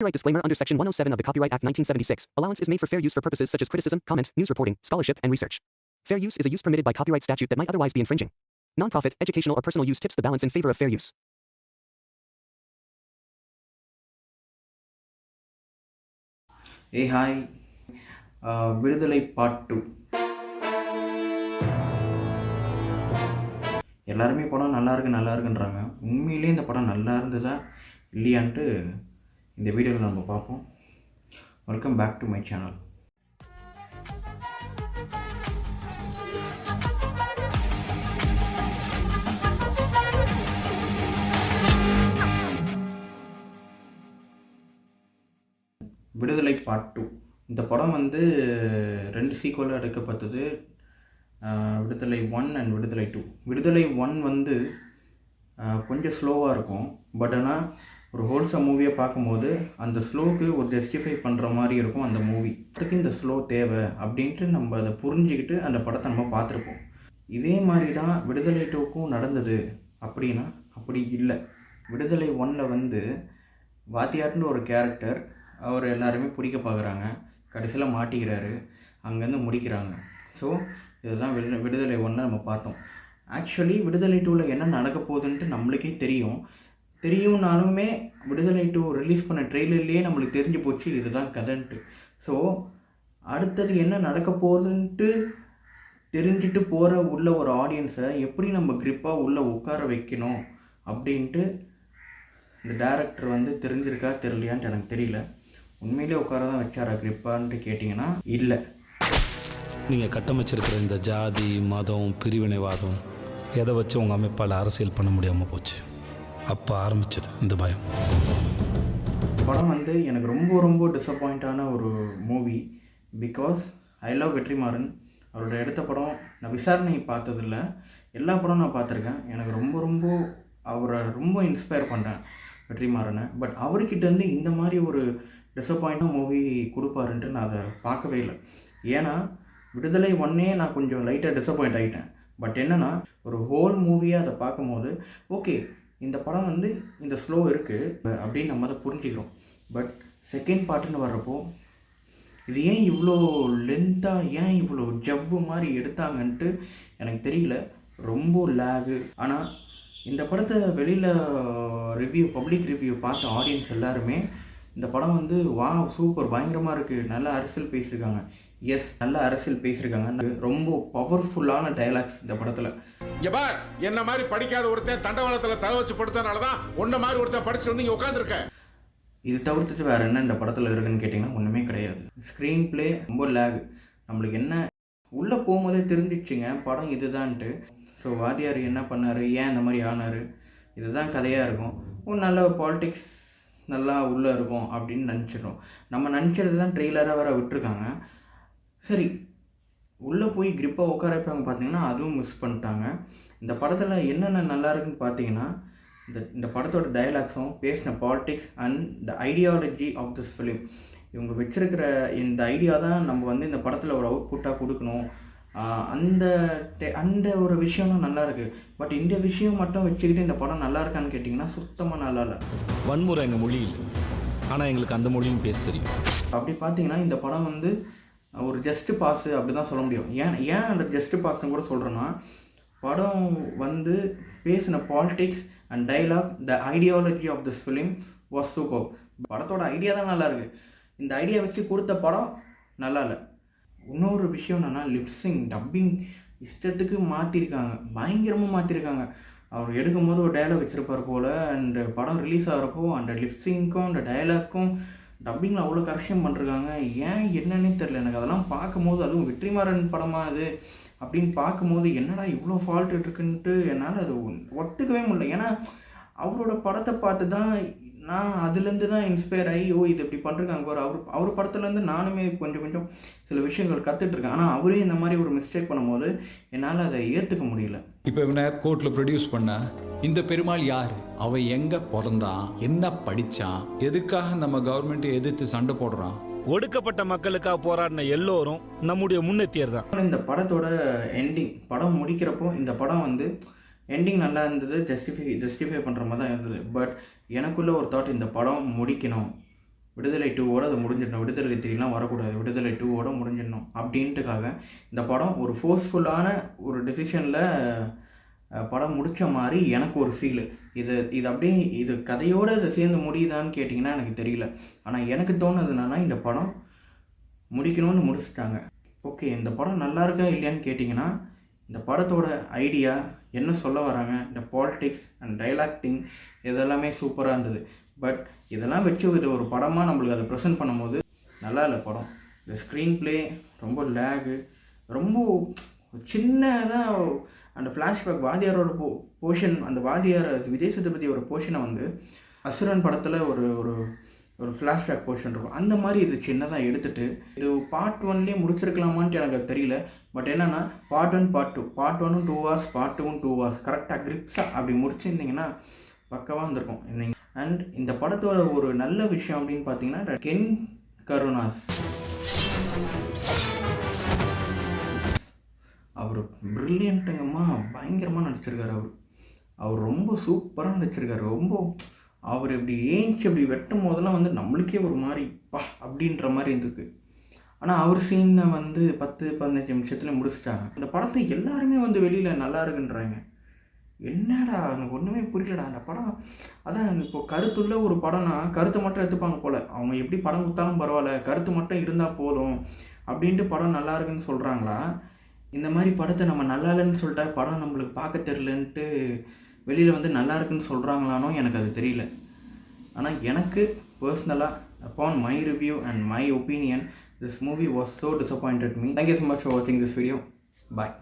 Copyright disclaimer under Section 107 of the Copyright Act 1976. Allowance is made for fair use for purposes such as criticism, comment, news reporting, scholarship, and research. Fair use is a use permitted by copyright statute that might otherwise be infringing. Nonprofit, educational, or personal use tips the balance in favor of fair use. Hey, hi. விடுதலை part 2. எல்லாருமே படம் நல்லா இருக்குன்றாங்க. உண்மையிலேயே இந்த படம் நல்லா இருந்ததா இல்லையான்ட்டு இந்த வீடியோவில் நம்ம பார்ப்போம். Welcome back to my channel. Viduthalai part 2. இந்த படம் வந்து 2 சீக்வலாக எடுக்கப்பட்டது. விடுதலை 1 அண்ட் விடுதலை 2. விடுதலை 1 வந்து கொஞ்சம் ஸ்லோவாக இருக்கும். பட் ஆனால் ஒரு ஹோல்சம் மூவியை பார்க்கும்போது அந்த ஸ்லோவுக்கு ஒரு ஜஸ்டிஃபை பண்ணுற மாதிரி இருக்கும் அந்த மூவி. அதுக்கு இந்த ஸ்லோ தேவை அப்படின்ட்டு நம்ம அதை புரிஞ்சுக்கிட்டு அந்த படத்தை நம்ம பார்த்துருப்போம். இதே மாதிரி தான் விடுதலை 2க்கும் நடந்தது அப்படின்னா அப்படி இல்லை. விடுதலை 1ல் வந்து வாத்தியார்னு ஒரு கேரக்டர், அவர் எல்லாருமே பிடிக்க பார்க்குறாங்க, கடைசியில் மாட்டிக்கிறாரு, அங்கேருந்து முடிக்கிறாங்க. ஸோ இதுதான் விடுதலை 1 நம்ம பார்த்தோம். ஆக்சுவலி விடுதலை 2ல் என்ன நடக்க போகுதுன்ட்டு நம்மளுக்கே தெரியும்னாலுமே விடுதலை 2 ரிலீஸ் பண்ண ட்ரெய்லர்லேயே நம்மளுக்கு தெரிஞ்சு போச்சு இதுதான் கதைன்ட்டு. ஸோ அடுத்தது என்ன நடக்க போகுதுன்ட்டு தெரிஞ்சுட்டு போகிற உள்ள ஒரு ஆடியன்ஸை எப்படி நம்ம க்ரிப்பாக உள்ளே உட்கார வைக்கணும் அப்படின்ட்டு இந்த டைரக்டர் வந்து தெரிஞ்சிருக்கா தெரியலையான்ட்டு எனக்கு தெரியல. உண்மையிலே உட்கார தான் வச்சாரா க்ரிப்பான்ட்டு கேட்டிங்கன்னா இல்லை. நீங்கள் கட்டமைச்சிருக்கிற இந்த ஜாதி மதம் பிரிவினைவாதம் எதை வச்சு உங்கள் அமைப்பால் அரசியல் பண்ண முடியாமல் போச்சு. அப்போ ஆரம்பிச்சது இந்த பயம். படம் வந்து எனக்கு ரொம்ப டிசப்பாயிண்டான ஒரு movie. Because I love Vetrimaaran. அவரோட எடுத்த படம் நான் விசாரணை பார்த்ததில்ல, எல்லா படம் நான் பார்த்துருக்கேன். எனக்கு ரொம்ப அவரை ரொம்ப இன்ஸ்பயர் பண்ணுறேன் வெற்றிமாறனை. பட் அவர்கிட்டேருந்து இந்த மாதிரி ஒரு டிசப்பாயிண்டான மூவி கொடுப்பாருன்ட்டு நான் அதை பார்க்கவே இல்லை. ஏன்னா விடுதலை 1 நான் கொஞ்சம் லைட்டாக டிசப்பாயிண்ட் ஆகிட்டேன். பட் என்னென்னா ஒரு ஹோல் மூவியாக அதை பார்க்கும்போது ஓகே இந்த படம் வந்து இந்த ஸ்லோ இருக்குது அப்படின்னு நம்ம அதை புரிஞ்சுக்கிறோம். பட் செகண்ட் பார்ட்டுன்னு வர்றப்போ இது ஏன் இவ்வளோ லென்த்தாக, ஏன் இவ்வளோ ஜவ்வு மாதிரி எடுத்தாங்கன்ட்டு எனக்கு தெரியல. ரொம்ப லேகு. ஆனால் இந்த படத்தை வெளியில் பப்ளிக் ரிவ்யூ பார்த்த ஆடியன்ஸ் எல்லாருமே இந்த படம் வந்து சூப்பர் பயங்கரமாக இருக்குது, நல்லா அரசியல் பேசியிருக்காங்க. எஸ், நல்ல அரசியல் பேசியிருக்காங்க. ரொம்ப பவர்ஃபுல்லான டைலாக்ஸ் இந்த படத்தில். பார், என்ன மாதிரி படிக்காத ஒருத்தன் தண்டவாளத்தில் தலை வச்சு படுத்தனால தான் உன்ன மாதிரி ஒருத்தன் படிச்சுட்டு வந்து இங்கே உட்காந்துருக்க. இது தவிர்த்துட்டு வேறு என்ன இந்த படத்தில் இருக்குன்னு கேட்டிங்கன்னா ஒன்றுமே கிடையாது. ஸ்க்ரீன் பிளே ரொம்ப லேக். நம்மளுக்கு என்ன உள்ளே போகும்போதே தெரிஞ்சிடுச்சுங்க படம் இதுதான்ட்டு. ஸோ வாத்தியார் என்ன பண்ணார், ஏன் இந்த மாதிரி ஆனார், இதுதான் கதையாக இருக்கும். ஒரு நல்ல பாலிடிக்ஸ் நல்லா உள்ளே இருக்கும் அப்படின்னு நினச்சிடும். நம்ம நினச்சது தான் ட்ரெய்லராக வேறு விட்டுருக்காங்க. சரி, உள்ளே போய் க்ரிப்பாக உட்கார வைப்பாங்க பார்த்தீங்கன்னா அதுவும் மிஸ் பண்ணிட்டாங்க. இந்த படத்தில் என்னென்ன நல்லா இருக்குன்னு பார்த்தீங்கன்னா இந்த படத்தோட டைலாக்ஸும் பேசின politics and the ideology of this film. இவங்க வச்சுருக்கிற இந்த ஐடியா தான் நம்ம வந்து இந்த படத்தில் ஒரு அவுட்புட்டாக கொடுக்கணும். அந்த ஒரு விஷயம்லாம் நல்லா இருக்குது. பட் இந்த விஷயம் மட்டும் வச்சுக்கிட்டு இந்த படம் நல்லா இருக்கான்னு கேட்டிங்கன்னா சுத்தமாக நல்லா இல்லை. வன்முறை எங்கள் மொழி இல்லை, ஆனால் எங்களுக்கு அந்த மொழியும் பேச தெரியும். அப்படி பார்த்தீங்கன்னா இந்த படம் வந்து ஒரு ஜஸ்ட் பாஸு அப்படி தான் சொல்ல முடியும். ஏன் அந்த ஜஸ்ட் பாஸ்ன்னு கூட சொல்கிறேன்னா படம் வந்து பேசின politics and dialogue, the ideology of this film was super. படத்தோட ஐடியா தான் நல்லா இருக்குது. இந்த ஐடியா வச்சு கொடுத்த படம் நல்லா இல்லை. இன்னொரு விஷயம் என்னென்னா லிப்ஸிங் டப்பிங் இஷ்டத்துக்கு மாற்றிருக்காங்க, பயங்கரமாக மாற்றிருக்காங்க. அவர் எடுக்கும்போது ஒரு டைலாக் வச்சுருப்பார் போல், அண்ட் படம் ரிலீஸ் ஆகிறப்போ அந்த லிப்ஸிங்க்கும் அந்த டைலாக்கும் டப்பிங்கில் அவ்வளோ கரெக்ஷன் பண்ணிருக்காங்க. ஏன் என்னன்னே தெரில எனக்கு. அதெல்லாம் பார்க்கும்போது, அதுவும் வெற்றிமாறன் படமாக அது அப்படின்னு பார்க்கும்போது என்னடா இவ்வளோ ஃபால்ட் இருக்குன்ட்டு என்னால் அது ஒத்துக்கவே முடியல. ஏன்னா அவரோட படத்தை பார்த்து தான் நான் அதுலேருந்து தான் இன்ஸ்பயர் ஆகி இது இப்படி பண்ணிருக்காங்க. அவர் படத்துலேருந்து நானுமே கொஞ்சம் சில விஷயங்கள் கற்றுட்ருக்கேன். ஆனால் அவரே இந்த மாதிரி ஒரு மிஸ்டேக் பண்ணும்போது என்னால் அதை ஏற்றுக்க முடியல. இப்போ இவனை கோர்ட்டில் ப்ரொடியூஸ் பண்ண இந்த பெருமாள் யார், அவன் எங்கே பிறந்தான், என்ன படித்தான், எதுக்காக நம்ம கவர்மெண்ட்டை எதிர்த்து சண்டை போடுறான். ஒடுக்கப்பட்ட மக்களுக்காக போராடின எல்லோரும் நம்முடைய முன்னேற்றியர் தான். இந்த படத்தோட எண்டிங், படம் முடிக்கிறப்போ இந்த படம் வந்து எண்டிங் நல்லா இருந்தது, ஜஸ்டிஃபை பண்ணுற மாதிரி தான் இருந்தது. பட் எனக்குள்ளே ஒரு தாட், இந்த படம் முடிக்கணும், விடுதலை 2வோட அது முடிஞ்சிடணும், விடுதலை 3லாம் வரக்கூடாது, விடுதலை 2வோட முடிஞ்சிடணும் அப்படின்ட்டுக்காக இந்த படம் ஒரு ஃபோர்ஸ்ஃபுல்லான ஒரு டெசிஷனில் படம் முடித்த மாதிரி எனக்கு ஒரு ஃபீலு. இது அப்படியே இது கதையோடு இதை சேர்ந்து முடியுதான்னு கேட்டிங்கன்னா எனக்கு தெரியல. ஆனால் எனக்கு தோணுது என்னன்னா, இந்த படம் முடிக்கணும்னு முடிச்சிட்டாங்க. ஓகே, இந்த படம் நல்லா இருக்கா இல்லையான்னு கேட்டிங்கன்னா, இந்த படத்தோட ஐடியா என்ன சொல்ல வராங்க, இந்த பாலிடிக்ஸ் அண்ட் டைலாக் திங் இதெல்லாமே சூப்பராக இருந்தது. பட் இதெல்லாம் வச்சு ஒரு படமாக நம்மளுக்கு அதை ப்ரெசென்ட் பண்ணும்போது நல்லா இல்லை படம். இந்த ஸ்க்ரீன் ப்ளே ரொம்ப லேகு, ரொம்ப சின்னதாக அந்த ஃப்ளாஷ்பேக் வாதியாரோட போர்ஷன், அந்த வாதியார் விஜய் சேதுபதியோட போர்ஷனை வந்து அசுரன் படத்தில் ஒரு ஒரு ஒரு ஃப்ளாஷ்பேக் போர்ஷன் இருக்கும், அந்த மாதிரி இது சின்னதாக எடுத்துகிட்டு இது பார்ட் 1லேயே முடிச்சிருக்கலாமான்ட்டு எனக்கு அது தெரியல. பட் என்னென்னா பார்ட் 1 பார்ட் 1ம் 2 hours, பார்ட் 2ம் 2 hours கரெக்டாக கிரிப்ஸாக அப்படி முடிச்சிருந்தீங்கன்னா பக்கவாக இருந்திருக்கும். அண்ட் இந்த படத்தோட ஒரு நல்ல விஷயம் அப்படின்னு பார்த்தீங்கன்னா, கென் கருணாஸ் அவர் ப்ரில்லியண்ட்டுங்கம்மா, பயங்கரமாக நடிச்சிருக்காரு. அவர் ரொம்ப சூப்பராக நடிச்சிருக்காரு. ரொம்ப அவர் இப்படி ஏஞ்சி அப்படி வெட்டும் போதெல்லாம் வந்து நம்மளுக்கே ஒரு மாதிரி அப்படின்ற மாதிரி இருந்திருக்கு. ஆனால் அவர் சீனை வந்து 10-15 நிமிஷத்தில் முடிச்சிட்டாங்க. இந்த படத்தை எல்லாருமே வந்து வெளியில் நல்லா இருக்குன்றாங்க. என்னடா எனக்கு ஒன்றுமே புரியலடா அந்த படம். அதான் இப்போ கருத்துள்ள ஒரு படம்னா கருத்தை மட்டும் எடுத்துப்பாங்க போல். அவங்க எப்படி படம் கொடுத்தாலும் பரவாயில்ல, கருத்து மட்டும் இருந்தால் போதும் அப்படின்ட்டு படம் நல்லா இருக்குன்னு சொல்கிறாங்களா? இந்த மாதிரி படத்தை நம்ம நல்லா இல்லைன்னு சொல்லிட்டா படம் நம்மளுக்கு பார்க்க தெரிலன்ட்டு வெளியில் வந்து நல்லா இருக்குன்னு சொல்கிறாங்களானோ எனக்கு அது தெரியல. ஆனால் எனக்கு பர்சனலாக upon my review and my opinion, this movie was so disappointed me. Thank you so much for வாட்சிங் திஸ் வீடியோ. பாய்.